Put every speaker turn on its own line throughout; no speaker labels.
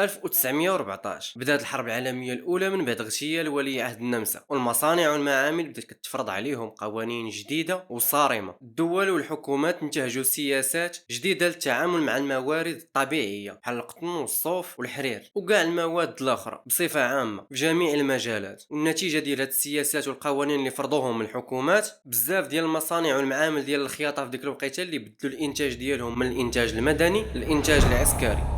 1914 بدات الحرب العالميه الاولى من بعد اغتيال ولي عهد النمسا، والمصانع والمعامل بدات كتفرض عليهم قوانين جديده وصارمه. الدول والحكومات انتهجوا سياسات جديده للتعامل مع الموارد الطبيعيه بحال القطن والصوف والحرير وكاع المواد الاخرى بصفه عامه في جميع المجالات. والنتيجه ديال هاد السياسات والقوانين اللي فرضوهم الحكومات، بزاف ديال المصانع والمعامل ديال الخياطه في ديك الوقيته اللي بدلوا الانتاج ديالهم من الانتاج المدني للانتاج العسكري.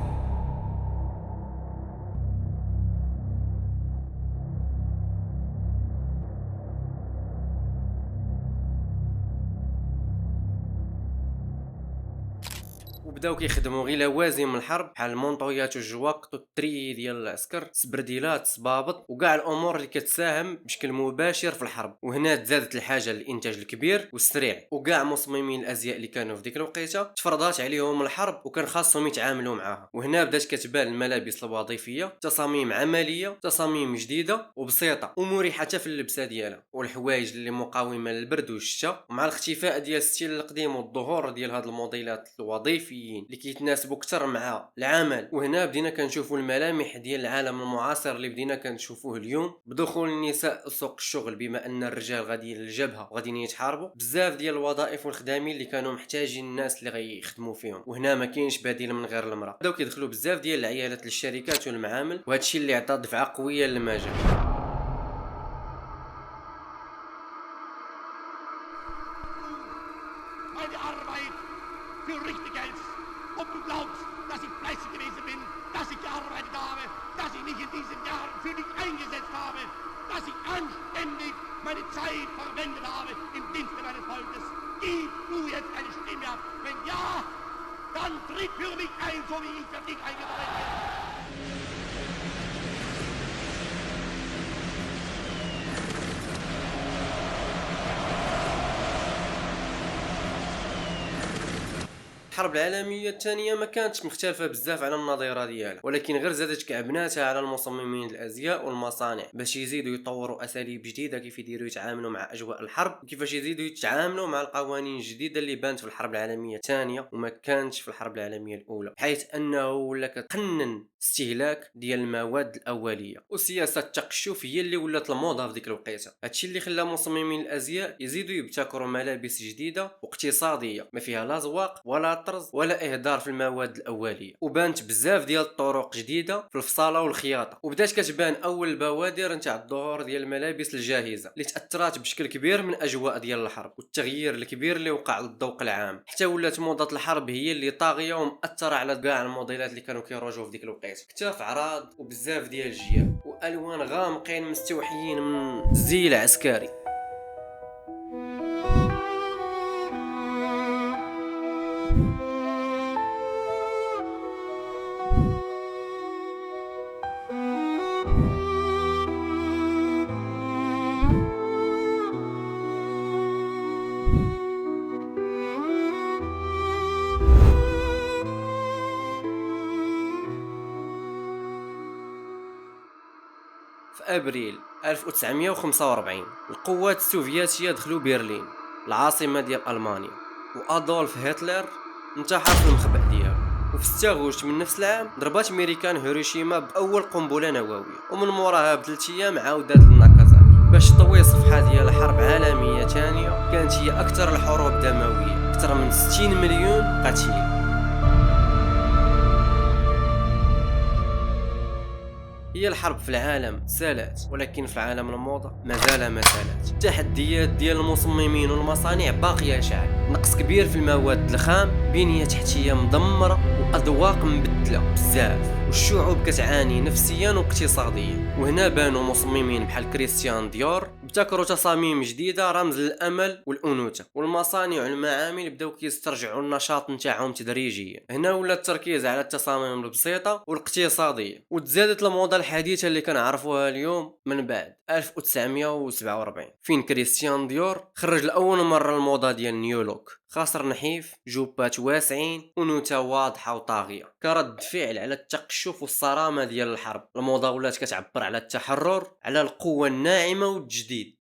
وبداو كيخدموا غير لوازم الحرب بحال المونطويات والجواكط والتري ديال العسكر، السبرديلات، الصبابط وكاع الامور اللي كتساهم بشكل مباشر في الحرب. وهنا تزادت الحاجه للانتاج الكبير والسريع، وكاع مصممين الازياء اللي كانوا في ديك الوقيته تفرضات عليهم الحرب وكان خاصهم يتعاملوا معها. وهنا بدات كتبان الملابس الوظيفيه، تصاميم عمليه، تصاميم جديده وبسيطه ومريحه في اللبسه ديالها، والحوايج اللي مقاومه للبرد والشتاء. ومع الاختفاء ديال الستيل القديم والظهور ديال هاد الموديلات الوظيفيه اللي كيتناسبوا اكثر مع العمل، وهنا بدينا كنشوفوا الملامح ديال العالم المعاصر اللي بدينا كنشوفوه اليوم بدخول النساء سوق الشغل. بما ان الرجال غاديين للجبهه وغاديين يتحاربوا، بزاف ديال الوظائف والخدامين اللي كانوا محتاجين الناس اللي غيخدموا فيهم، وهنا ما كاينش بديل من غير المراه. بداو كيدخلوا بزاف ديال العيالات للشركات والمعامل، وهذا الشيء اللي عطى دفعه قويه للمجال.
Meine Arbeit für richtig hältst, ob du glaubst, dass ich fleißig gewesen bin, dass ich gearbeitet habe, dass ich mich in diesen Jahren für dich eingesetzt habe, dass ich anständig meine Zeit verwendet habe im Dienste meines Volkes. Gib du jetzt eine Stimme ab. Wenn ja, dann tritt für mich ein, so wie ich für dich eingetreten bin.
الحرب العالميه الثانيه ما كانتش مختلفه بزاف على النظيره ديالها، ولكن غير زادت كعبناتها على المصممين الازياء والمصانع باش يزيدوا يطوروا اساليب جديده كيف يديروا يتعاملوا مع اجواء الحرب، وكيفاش يزيدوا يتعاملوا مع القوانين الجديده اللي بانت في الحرب العالميه الثانيه وما كانتش في الحرب العالميه الاولى، حيث انه ولا كتقنن استهلاك ديال المواد الاوليه. وسياسه التقشف هي اللي ولات الموضه في ديك الوقيته. هادشي اللي خلى مصممين الازياء يزيدوا يبتكروا ملابس جديده واقتصاديه ما فيها لا زواق ولا طرز ولا اهدار في المواد الاوليه، وبانت بزاف ديال الطرق جديده في الفصاله والخياطه. وبدات كتبان اول البوادر نتاع الظهور ديال الملابس الجاهزه اللي تاثرات بشكل كبير من اجواء ديال الحرب والتغيير الكبير اللي وقع للذوق العام، حتى ولات موضه الحرب هي اللي طاغيه ومأثره على كاع الموديلات اللي كانوا كيروجوا في ديك الوقيته. كتاف عراض وبزاف ديال الجياب والوان غامقين مستوحيين من الزي العسكري. في ابريل 1945 القوات السوفياتيه دخلوا برلين العاصمه ديال المانيا، وادولف هتلر انتحر في المخبأ ديالو. وفي 6 غشت من نفس العام ضربات امريكان هيروشيما باول قنبله نوويه، ومن موراها ب3 ايام عاودت الناكازاكي. باش تطوي صفحه ديال حرب عالميه ثانيه كانت هي اكثر الحروب دمويه، اكثر من 60 مليون قتيل. هي الحرب في العالم سالات، ولكن في عالم الموضة مازال ما سالات. التحديات ديال المصممين والمصانع باقيه شاعله، نقص كبير في المواد الخام، بنيه تحتيه مدمره، واذواق مبدله بزاف، والشعوب كتعاني نفسيا واقتصاديا. وهنا بانوا مصممين بحال كريستيان ديور ابتكروا تصاميم جديده رمز للامل والانوثه، والمصانع والمعامل بداو كيسترجعوا النشاط نتاعهم تدريجيا. هنا ولا التركيز على التصاميم البسيطه والاقتصاديه، وتزادت الموضه الحديثه اللي كنعرفوها اليوم من بعد 1947 فين كريستيان ديور خرج لاول مره الموضه ديال نيو لوك، خاصر نحيف، جوبات واسعين، انوثه واضحه وطاغيه، كرد فعل على التقشف والصرامه ديال الحرب. الموضه ولات كتعبر على التحرر، على القوه الناعمه والتجديد.